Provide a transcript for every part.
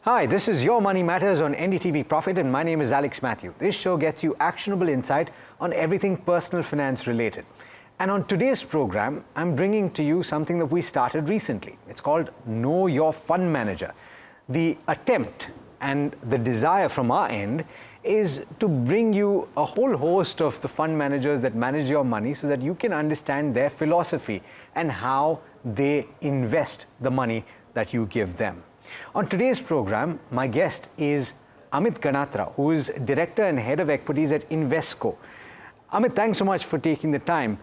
Hi, this is Your Money Matters on NDTV Profit, and my name is Mathew. This show gets you actionable insight on everything personal finance related. And on today's program, I'm bringing to you something that we started recently. It's called Know Your Fund Manager. The attempt and the desire from our end is to bring you a whole host of the fund managers that manage your money so that you can understand their philosophy and how they invest the money that you give them. On today's program, my guest is Amit Ganatra, who is Director and Head of Equities at Invesco. Amit, thanks so much for taking the time.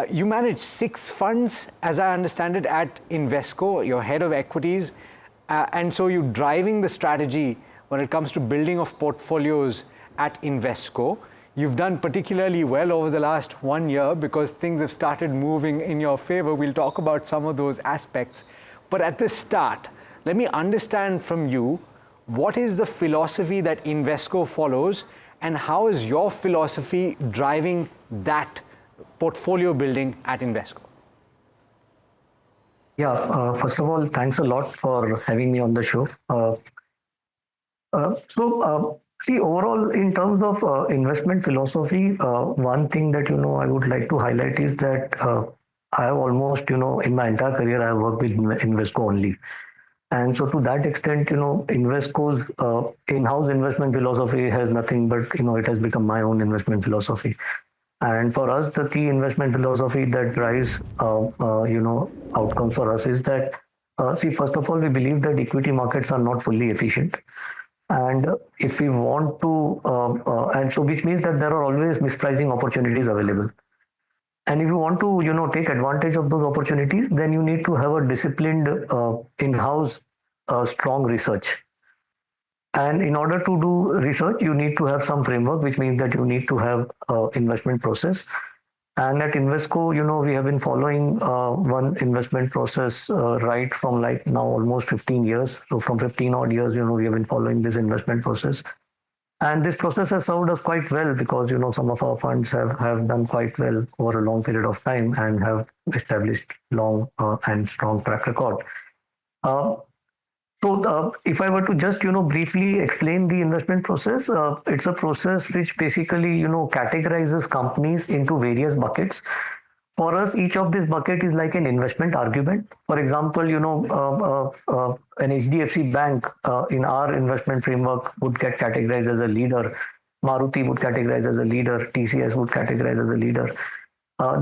You manage 6 funds, as I understand it, at Invesco. You're Head of Equities, and so you're driving the strategy when it comes to building of portfolios at Invesco. You've done particularly well over the last 1 year because things have started moving in your favor. We'll talk about some of those aspects. But at the start, let me understand from you, what is the philosophy that Invesco follows and how is your philosophy driving that portfolio building at Invesco? Yeah, first of all, thanks a lot for having me on the show. See, overall, in terms of investment philosophy, one thing that, I would like to highlight is that I have almost, in my entire career, I have worked with Invesco only. And so to that extent, Invesco's in-house investment philosophy has nothing but, it has become my own investment philosophy. And for us, the key investment philosophy that drives, outcomes for us is that, see, first of all, we believe that equity markets are not fully efficient. And if we want to, and so which means that there are always mispricing opportunities available. And if you want to, take advantage of those opportunities, then you need to have a disciplined in-house strong research. And in order to do research, you need to have some framework, which means that you need to have investment process. And at Invesco, we have been following one investment process right from like now almost 15 years. So from 15 odd years, we have been following this investment process. And this process has served us quite well because, some of our funds have done quite well over a long period of time and have established long and strong track record. So if I were to just, briefly explain the investment process, it's a process which basically, categorizes companies into various buckets. For us, each of this bucket is like an investment argument. For example, an HDFC bank in our investment framework would get categorized as a leader. Maruti would categorize as a leader. TCS would categorize as a leader.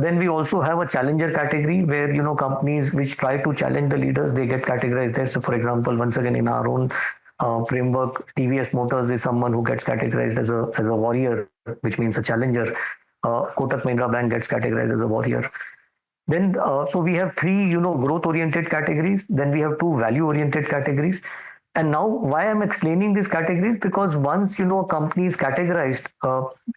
Then we also have a challenger category where, companies which try to challenge the leaders, they get categorized there. So for example, once again, in our own framework, TVS Motors is someone who gets categorized as a warrior, which means a challenger. Kotak Mahindra Bank gets categorized as a warrior. Then, so we have 3, growth-oriented categories. Then we have 2 value-oriented categories. And now, why I'm explaining these categories? Because once, a company is categorized,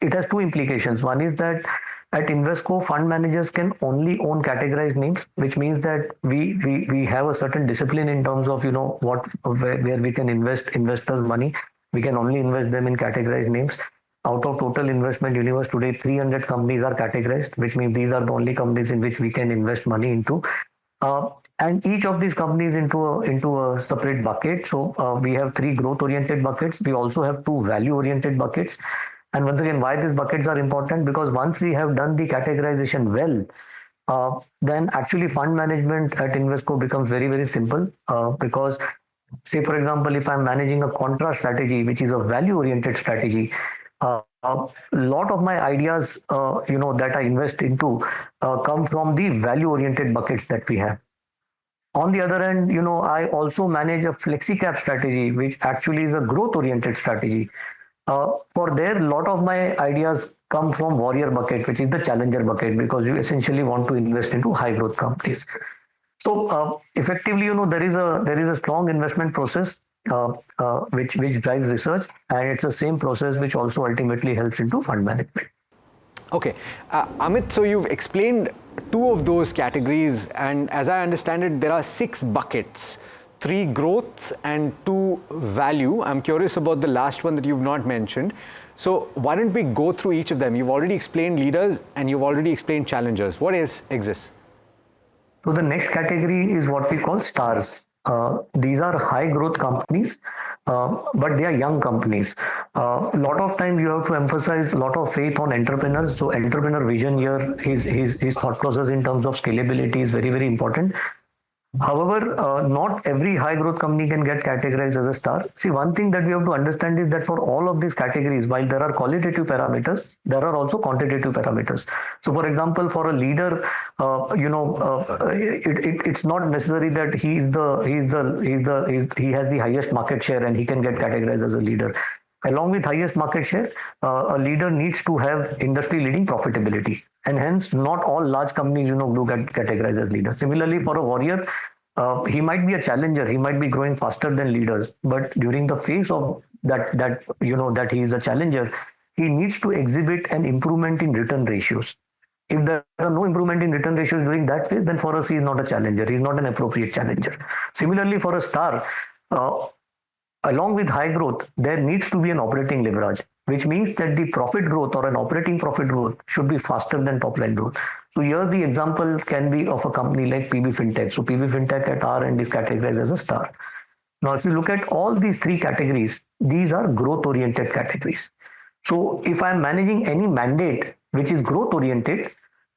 it has 2 implications. One is that at Invesco, fund managers can only own categorized names, which means that we have a certain discipline in terms of, where we can invest investors' money. We can only invest them in categorized names. Out of total investment universe today, 300 companies are categorized, which means these are the only companies in which we can invest money into. And each of these companies into a separate bucket. So we have 3 growth-oriented buckets. We also have 2 value-oriented buckets. And once again, why these buckets are important? Because once we have done the categorization well, then actually fund management at Invesco becomes very, very simple. Because say, for example, if I'm managing a contra strategy, which is a value-oriented strategy, a lot of my ideas, that I invest into come from the value-oriented buckets that we have. On the other hand, I also manage a flexi cap strategy, which actually is a growth-oriented strategy. For there, a lot of my ideas come from warrior bucket, which is the challenger bucket, because you essentially want to invest into high growth companies. So effectively, there is a strong investment process which drives research, and it's the same process which also ultimately helps into fund management. Okay, Amit, so you've explained 2 of those categories, and as I understand it, there are 6 buckets, 3 growth and 2 value. I'm curious about the last one that you've not mentioned. So why don't we go through each of them? You've already explained leaders and you've already explained challengers. What else exists? So the next category is what we call stars. These are high growth companies but they are young companies. A lot of time you have to emphasize a lot of faith on entrepreneurs. So entrepreneur vision here, his thought process in terms of scalability is very, very important. However, not every high growth company can get categorized as a star. See, one thing that we have to understand is that for all of these categories, while there are qualitative parameters, there are also quantitative parameters. So, for example, for a leader, it's not necessary that he has the highest market share and he can get categorized as a leader. Along with highest market share, a leader needs to have industry leading profitability, and hence not all large companies do get categorized as leaders. Similarly, for a warrior, he might be a challenger, he might be growing faster than leaders, but during the phase of that he is a challenger, he needs to exhibit an improvement in return ratios. If there are no improvement in return ratios during that phase, then for us he is not a challenger, he is not an appropriate challenger. Similarly, for a star, along with high growth, there needs to be an operating leverage, which means that the profit growth or an operating profit growth should be faster than top line growth. So here the example can be of a company like PB Fintech. So PB Fintech at our end is categorized as a star. Now, if you look at all these three categories, these are growth oriented categories. So if I'm managing any mandate which is growth oriented,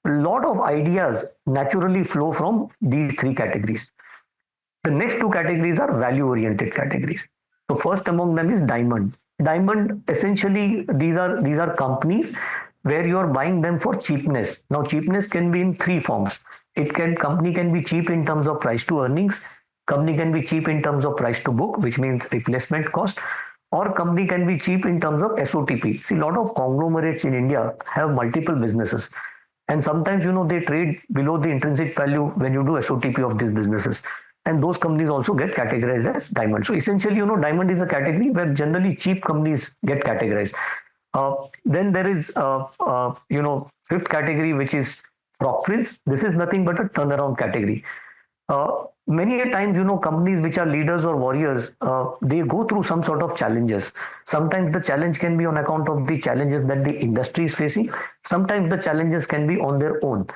a lot of ideas naturally flow from these three categories. The next two categories are value oriented categories. So first among them is Diamond. Diamond, essentially, these are companies where you are buying them for cheapness. Now, cheapness can be in three forms. Company can be cheap in terms of price to earnings. Company can be cheap in terms of price to book, which means replacement cost. Or company can be cheap in terms of SOTP. See, a lot of conglomerates in India have multiple businesses. And sometimes, they trade below the intrinsic value when you do SOTP of these businesses. And those companies also get categorized as diamond. So essentially, diamond is a category where generally cheap companies get categorized. Then there is, fifth category, which is frog prince. This is nothing but a turnaround category. Many a times, companies which are leaders or warriors, they go through some sort of challenges. Sometimes the challenge can be on account of the challenges that the industry is facing. Sometimes the challenges can be on their own.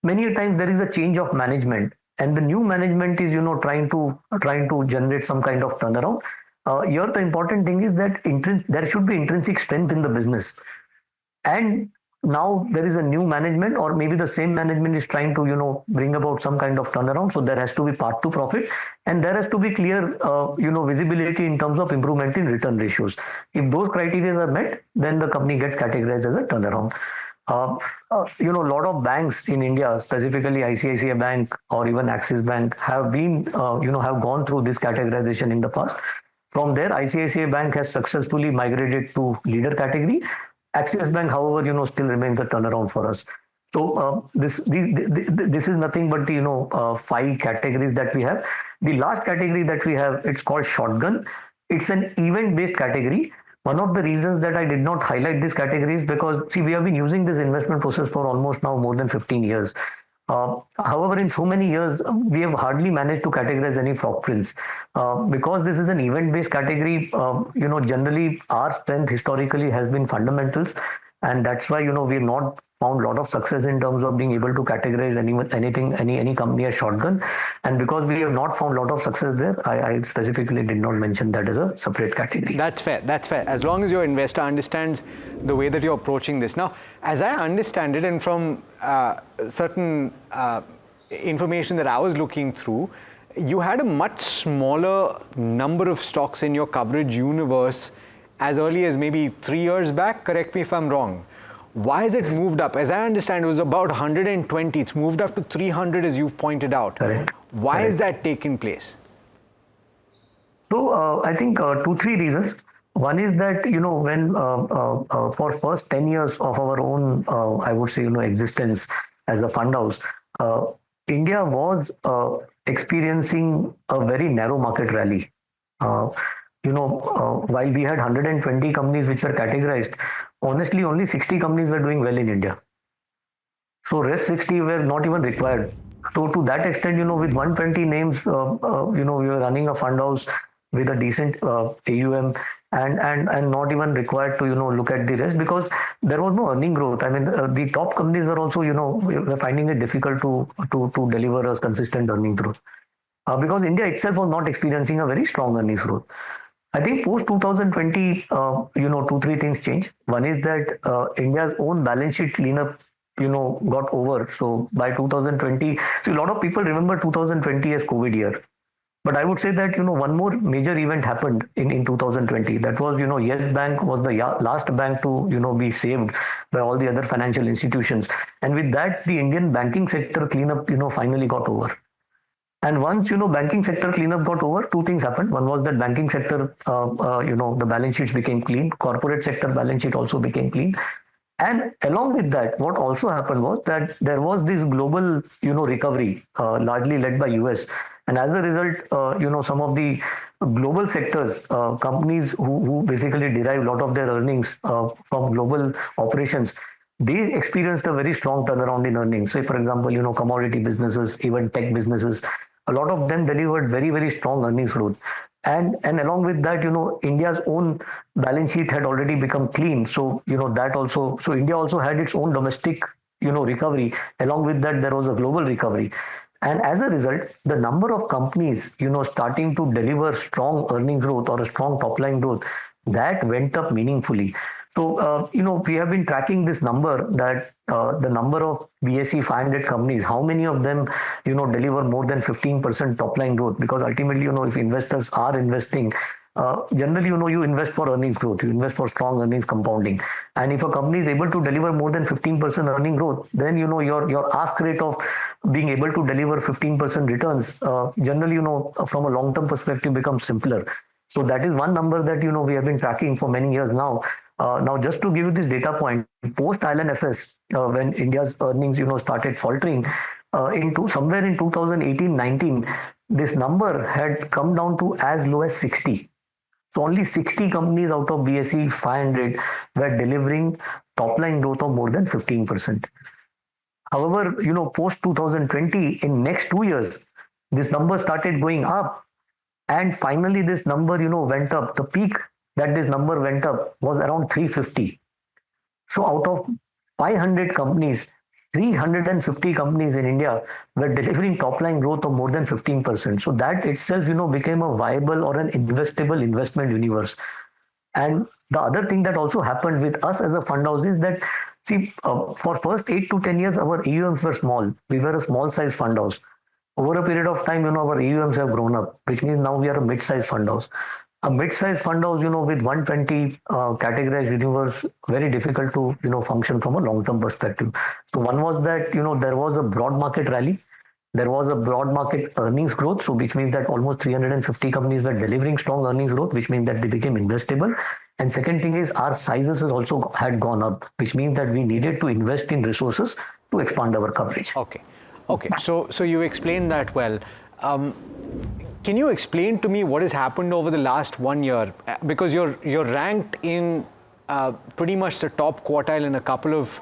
Many a times there is a change of management, and the new management is trying to generate some kind of turnaround. Here the important thing is that there should be intrinsic strength in the business, and now there is a new management, or maybe the same management is trying to bring about some kind of turnaround. So there has to be path to profit, and there has to be clear visibility in terms of improvement in return ratios. If those criteria are met, then the company gets categorized as a turnaround. A lot of banks in India, specifically ICICI Bank or even Axis Bank, have been, have gone through this categorization in the past. From there, ICICI Bank has successfully migrated to leader category. Axis Bank, however, still remains a turnaround for us. So this is nothing but the 5 categories that we have. The last category that we have, it's called shotgun. It's an event-based category. One of the reasons that I did not highlight this category is because, see, we have been using this investment process for almost now more than 15 years. However, in so many years, we have hardly managed to categorize any frog prints. Because this is an event-based category, generally our strength historically has been fundamentals. And that's why, we've not found a lot of success in terms of being able to categorize any company as shotgun. And because we have not found a lot of success there, I specifically did not mention that as a separate category. That's fair. That's fair. As long as your investor understands the way that you're approaching this. Now, as I understand it, and from certain information that I was looking through, you had a much smaller number of stocks in your coverage universe as early as maybe 3 years back. Correct me if I'm wrong. Why has it moved up? As I understand, it was about 120. It's moved up to 300, as you've pointed out. Correct. Why has that taken place? So I think 2-3 reasons. One is that when for first 10 years of our own, I would say existence as a fund house, India was experiencing a very narrow market rally. While we had 120 companies which were categorized, honestly, only 60 companies were doing well in India. So rest 60 were not even required. So to that extent, with 120 names, we were running a fund house with a decent AUM and not even required to, look at the rest, because there was no earning growth. I mean, the top companies were also, were finding it difficult to deliver a consistent earning growth. Because India itself was not experiencing a very strong earnings growth. I think post 2020, two, three things changed. One is that India's own balance sheet cleanup, got over. So by 2020, so a lot of people remember 2020 as COVID year. But I would say that, one more major event happened in 2020. That was, Yes Bank was the last bank to, be saved by all the other financial institutions. And with that, the Indian banking sector cleanup, finally got over. And once, banking sector cleanup got over, two things happened. One was that banking sector, the balance sheets became clean. Corporate sector balance sheet also became clean. And along with that, what also happened was that there was this global, recovery, largely led by US. And as a result, some of the global sectors, companies who basically derive a lot of their earnings from global operations, they experienced a very strong turnaround in earnings. Say, for example, commodity businesses, even tech businesses, a lot of them delivered very, very strong earnings growth. And along with that, India's own balance sheet had already become clean. So, that also, so India also had its own domestic, recovery. Along with that, there was a global recovery. And as a result, the number of companies, starting to deliver strong earning growth or a strong top line growth, that went up meaningfully. So, we have been tracking this number that the number of BSE 500 companies, how many of them, deliver more than 15% top line growth? Because ultimately, if investors are investing, generally, you invest for earnings growth, you invest for strong earnings compounding. And if a company is able to deliver more than 15% earning growth, then, your ask rate of being able to deliver 15% returns, generally, from a long-term perspective becomes simpler. So that is one number that, we have been tracking for many years now. Now, just to give you this data point, post IL&FS, when India's earnings, started faltering, into somewhere in 2018-19, this number had come down to as low as 60. So only 60 companies out of BSE 500 were delivering top line growth of more than 15%. However, post 2020, in next 2 years, this number started going up, and finally this number, went up. The peak that this number went up was around 350. So out of 500 companies, 350 companies in India were delivering top line growth of more than 15%. So that itself, became a viable or an investable investment universe. And the other thing that also happened with us as a fund house is that, see, for first 8 to 10 years, our AUMs were small. We were a small size fund house. Over a period of time, our AUMs have grown up, which means now we are a mid-sized fund house. A mid-sized fund house, with 120 categorized universe, very difficult to, function from a long-term perspective. So one was that, there was a broad market rally. There was a broad market earnings growth, so which means that almost 350 companies were delivering strong earnings growth, which means that they became investable. And second thing is our sizes also had gone up, which means that we needed to invest in resources to expand our coverage. Okay. So you explained that well. Can you explain to me what has happened over the last 1 year? Because you're ranked in pretty much the top quartile in a couple of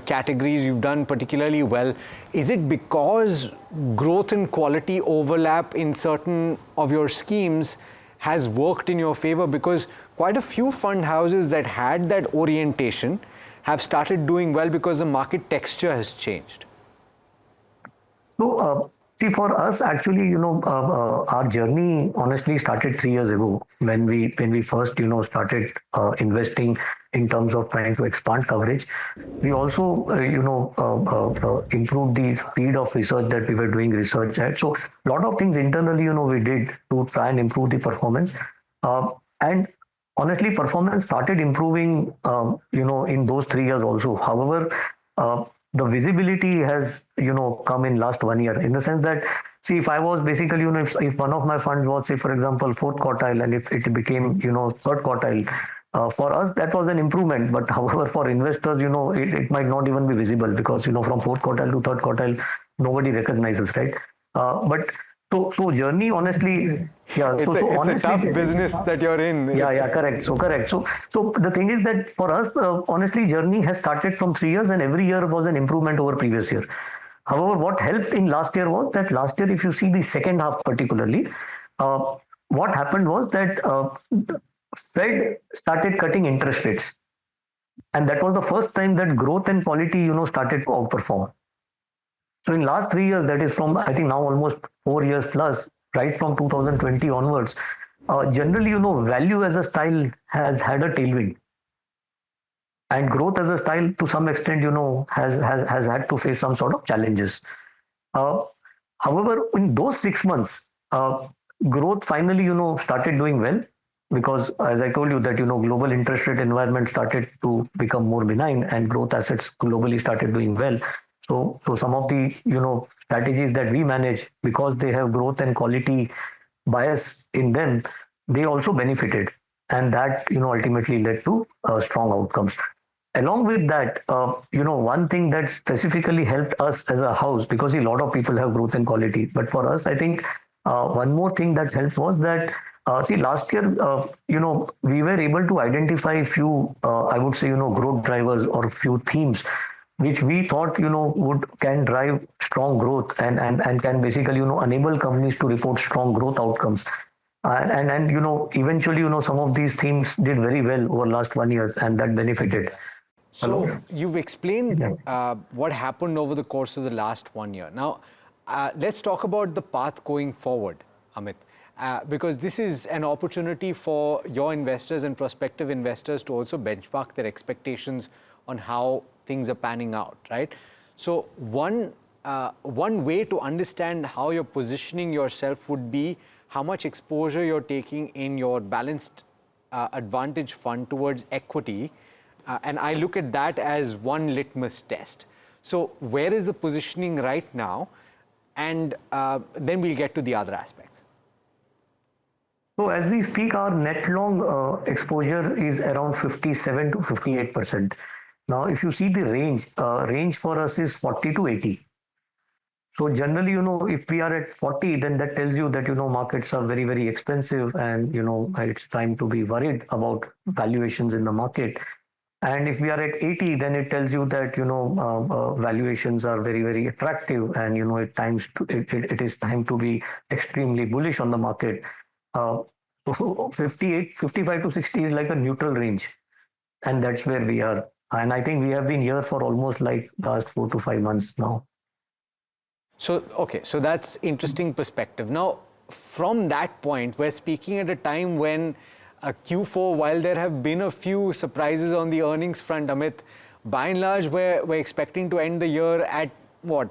categories. You've done particularly well. Is it because growth and quality overlap in certain of your schemes has worked in your favor? Because quite a few fund houses that had that orientation have started doing well because the market texture has changed. So, see, for us, actually, our journey honestly started 3 years ago when we first, started investing in terms of trying to expand coverage. We also, improved the speed of research that we were doing research at. So, a lot of things internally, we did to try and improve the performance. And honestly, performance started improving, in those 3 years also. However, the visibility has, come in last 1 year, in the sense that, see, if I was basically, if one of my funds was, say, for example, fourth quartile, and if it became, third quartile, for us, that was an improvement. But however, for investors, it might not even be visible because, from fourth quartile to third quartile, nobody recognizes, right? But so journey, honestly, yeah. It's a tough business that you're in. Yeah, correct. So the thing is that for us, honestly, journey has started from 3 years, and every year was an improvement over previous year. However, what helped in last year was that last year, if you see the second half particularly, what happened was that Fed started cutting interest rates, and that was the first time that growth and quality, started to outperform. So in last 3 years, that is from, I think now almost 4 years plus, right from 2020 onwards, generally, value as a style has had a tailwind, and growth as a style, to some extent, has had to face some sort of challenges. Uh, However, in those 6 months, growth finally, started doing well, because, as I told you, that global interest rate environment started to become more benign, and growth assets globally started doing well. So some of the strategies that we manage, because they have growth and quality bias in them, they also benefited, and that ultimately led to strong outcomes. Along with that, one thing that specifically helped us as a house, because a lot of people have growth and quality, but for us, I think one more thing that helped was that, see, last year, we were able to identify a few, I would say, growth drivers or a few themes which we thought would can drive strong growth, and can basically enable companies to report strong growth outcomes. And eventually, some of these themes did very well over last 1 year, and that benefited. So Hello? you've explained Yeah. what happened over the course of the last 1 year. Now, let's talk about the path going forward, Amit, because this is an opportunity for your investors and prospective investors to also benchmark their expectations on how things are panning out, right? So one way to understand how you're positioning yourself would be how much exposure you're taking in your balanced advantage fund towards equity. And I look at that as one litmus test. So where is the positioning right now? And then we'll get to the other aspects. So as we speak, our net long exposure is around 57 to 58%. Now, if you see the range for us is 40 to 80. So generally, if we are at 40, then that tells you that, markets are very, very expensive, and, it's time to be worried about valuations in the market. And if we are at 80, then it tells you that, valuations are very, very attractive, and, it is time to be extremely bullish on the market. Uh, so 58, 55 to 60 is like a neutral range, and that's where we are. And I think we have been here for almost like last 4 to 5 months now. So, okay, so that's interesting perspective. Now, from that point, we're speaking at a time when Q4, while there have been a few surprises on the earnings front, Amit, by and large, we're expecting to end the year at what,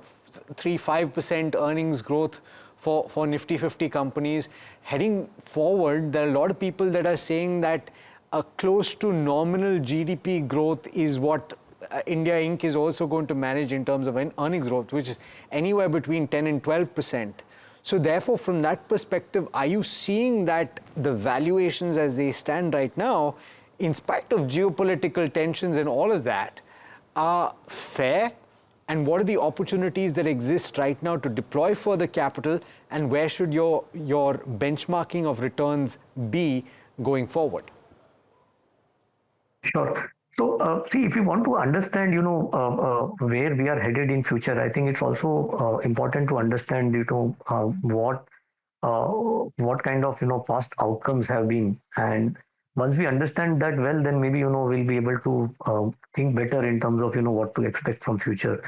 3-5% earnings growth for Nifty 50 companies. Heading forward, there are a lot of people that are saying that a close to nominal GDP growth is what India Inc. is also going to manage in terms of earnings growth, which is anywhere between 10 and 12%. So therefore, from that perspective, are you seeing that the valuations as they stand right now, in spite of geopolitical tensions and all of that, are fair? And what are the opportunities that exist right now to deploy further capital, and where should your benchmarking of returns be going forward? Sure. So, see, if you want to understand, where we are headed in future, I think it's also important to understand, what kind of, past outcomes have been. And once we understand that well, then maybe, we'll be able to think better in terms of, what to expect from future.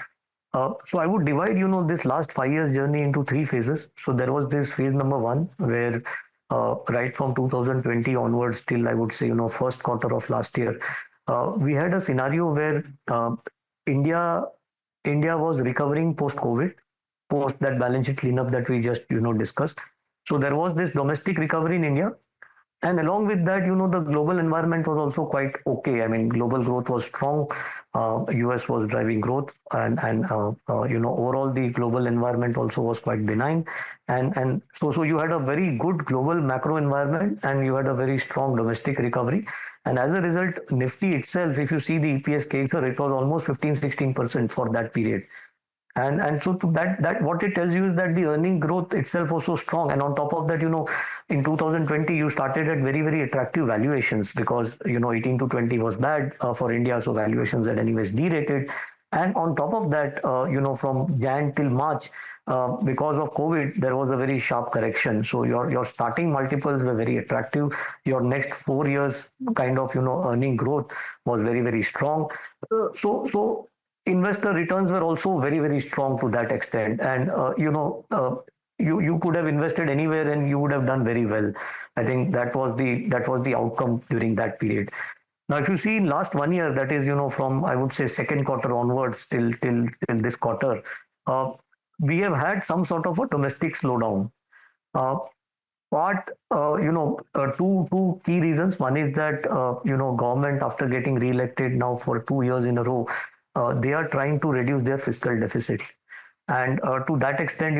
So I would divide, this last 5 years journey into three phases. So there was this phase number one, where right from 2020 onwards till, I would say, first quarter of last year, we had a scenario where India India was recovering post COVID, post that balance sheet cleanup that we just discussed. So there was this domestic recovery in India, and along with that, the global environment was also quite okay. I mean, global growth was strong. US was driving growth, and overall the global environment also was quite benign, and so you had a very good global macro environment, and you had a very strong domestic recovery, and as a result, Nifty itself, if you see the EPS CAGR, it was almost 15-16% for that period. And so to that what it tells you is that the earning growth itself was so strong, and on top of that, in 2020 you started at very, very attractive valuations, because 18 to 20 was bad for India, so valuations had anyways derated. And on top of that, from Jan till March, because of COVID, there was a very sharp correction. So your starting multiples were very attractive. Your next 4 years kind of earning growth was very, very strong. So investor returns were also very, very strong to that extent, and you could have invested anywhere and you would have done very well. I think that was the outcome during that period. Now, if you see in last 1 year, that is, from I would say second quarter onwards till this quarter, uh, we have had some sort of a domestic slowdown. Uh, two key reasons. One is that government, after getting re-elected now for 2 years in a row, they are trying to reduce their fiscal deficit. And to that extent,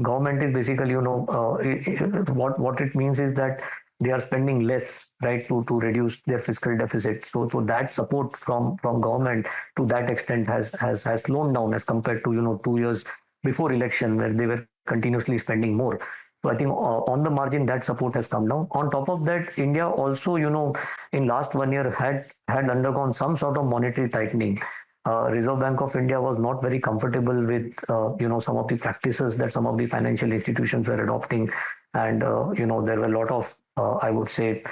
government is basically, what it means is that they are spending less, right, to reduce their fiscal deficit. So that support from government to that extent has slowed down as compared to 2 years before election, where they were continuously spending more. So I think on the margin that support has come down. On top of that, India also, in last 1 year had undergone some sort of monetary tightening. Reserve Bank of India was not very comfortable with some of the practices that some of the financial institutions were adopting, and there were a lot of I would say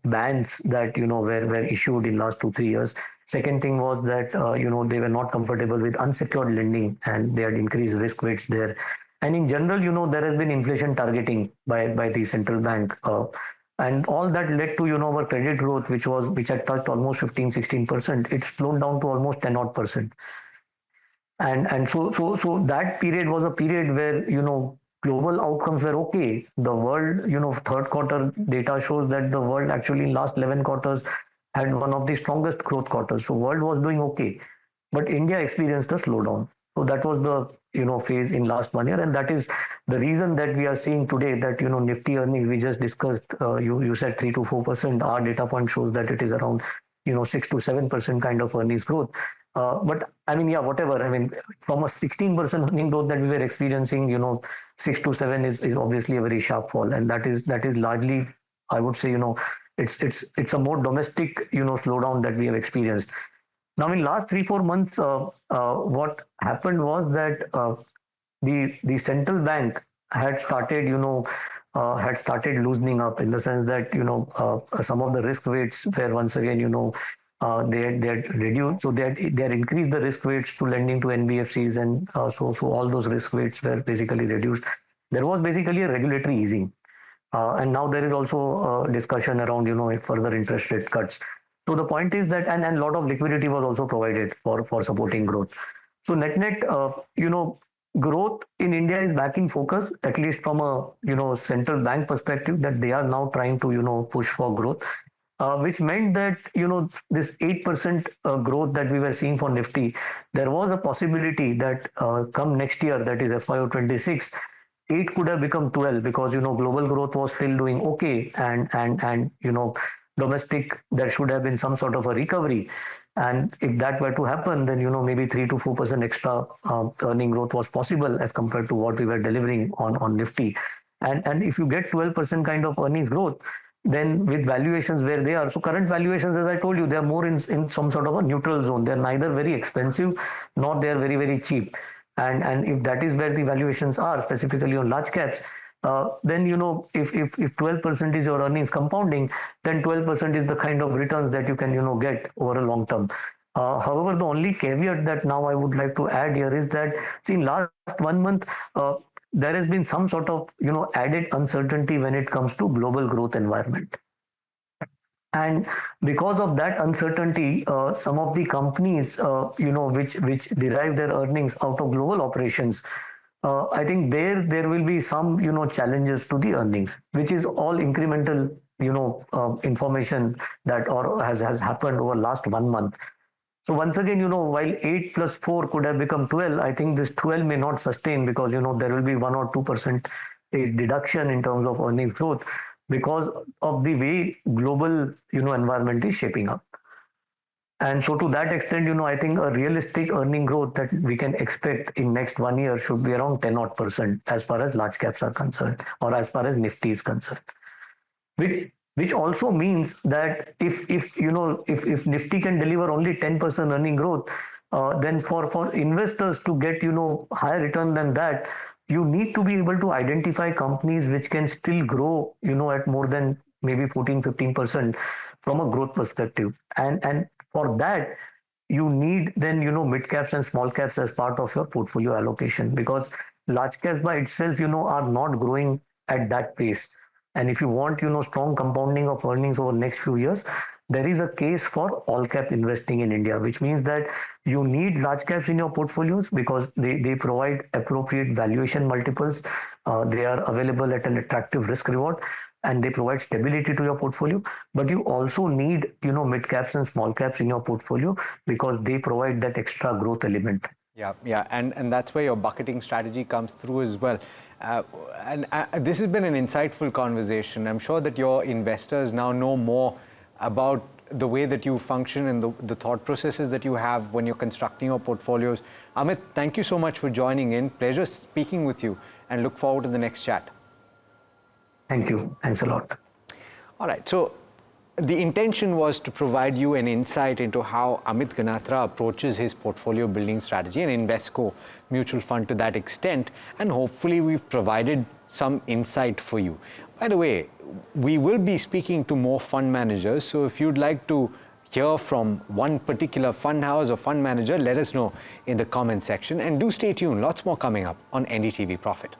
bans that were issued in last 2 3 years. Second thing was that they were not comfortable with unsecured lending, and they had increased risk weights there. And in general, there has been inflation targeting by the central bank. And all that led to our credit growth, which had touched almost 15-16%. It slowed down to almost 10 odd percent. And so that period was a period where global outcomes were okay. The world, third quarter data shows that the world actually in last 11 quarters had one of the strongest growth quarters. So world was doing okay, but India experienced a slowdown. So that was the phase in last 1 year, and that is the reason that we are seeing today that Nifty earnings we just discussed. You said 3 to 4%. Our data point shows that it is around 6 to 7% kind of earnings growth. But I mean, yeah, whatever. I mean, from a 16% earning growth that we were experiencing, 6 to 7 is obviously a very sharp fall, and that is largely, I would say, it's a more domestic slowdown that we have experienced. Now, in last 3 4 months, what happened was that the central bank had started, had started loosening up, in the sense that some of the risk weights were once again, they had reduced, so they had increased the risk weights to lending to NBFCs, and so all those risk weights were basically reduced. There was basically a regulatory easing, and now there is also discussion around further interest rate cuts. So the point is that, and a lot of liquidity was also provided for supporting growth. So net, growth in India is back in focus, at least from a central bank perspective, that they are now trying to push for growth, which meant that this 8% growth that we were seeing for Nifty, there was a possibility that come next year, that is FY26, 8 could have become 12, because global growth was still doing okay, and domestic, there should have been some sort of a recovery. And if that were to happen, then maybe 3 to 4% extra earning growth was possible as compared to what we were delivering on Nifty. And if you get 12% kind of earnings growth, then with valuations where they are, so current valuations, as I told you, they are more in some sort of a neutral zone. They're neither very expensive nor they are very, very cheap. And if that is where the valuations are, specifically on large caps, then if 12% is your earnings compounding, then 12% is the kind of returns that you can get over a long term. However, the only caveat that now I would like to add here is that, see, in last 1 month, there has been some sort of added uncertainty when it comes to global growth environment. And because of that uncertainty, some of the companies, which derive their earnings out of global operations, I think there will be some challenges to the earnings, which is all incremental information that or has happened over last 1 month. So once again, while 8 plus 4 could have become 12, I think this 12 may not sustain, because there will be 1 or 2% deduction in terms of earnings growth, because of the way global environment is shaping up. And so to that extent, I think a realistic earning growth that we can expect in next 1 year should be around 10 odd percent as far as large caps are concerned, or as far as Nifty is concerned. Which also means that if Nifty can deliver only 10% earning growth, then for investors to get higher return than that, you need to be able to identify companies which can still grow at more than maybe 14-15% from a growth perspective. And for that, you need then mid caps and small caps as part of your portfolio allocation, because large caps by itself are not growing at that pace. And if you want, strong compounding of earnings over the next few years, there is a case for all cap investing in India, which means that you need large caps in your portfolios because they provide appropriate valuation multiples. They are available at an attractive risk reward, and they provide stability to your portfolio. But you also need, mid caps and small caps in your portfolio because they provide that extra growth element. Yeah, and that's where your bucketing strategy comes through as well. This has been an insightful conversation. I'm sure that your investors now know more about the way that you function and the thought processes that you have when you're constructing your portfolios. Amit, thank you so much for joining in. Pleasure speaking with you, and look forward to the next chat. Thank you. Thanks a lot. All right. So the intention was to provide you an insight into how Amit Ganatra approaches his portfolio building strategy, and Invesco mutual fund to that extent, and hopefully we've provided some insight for you. By the way, we will be speaking to more fund managers, so if you'd like to hear from one particular fund house or fund manager, let us know in the comment section, and do stay tuned. Lots more coming up on NDTV Profit.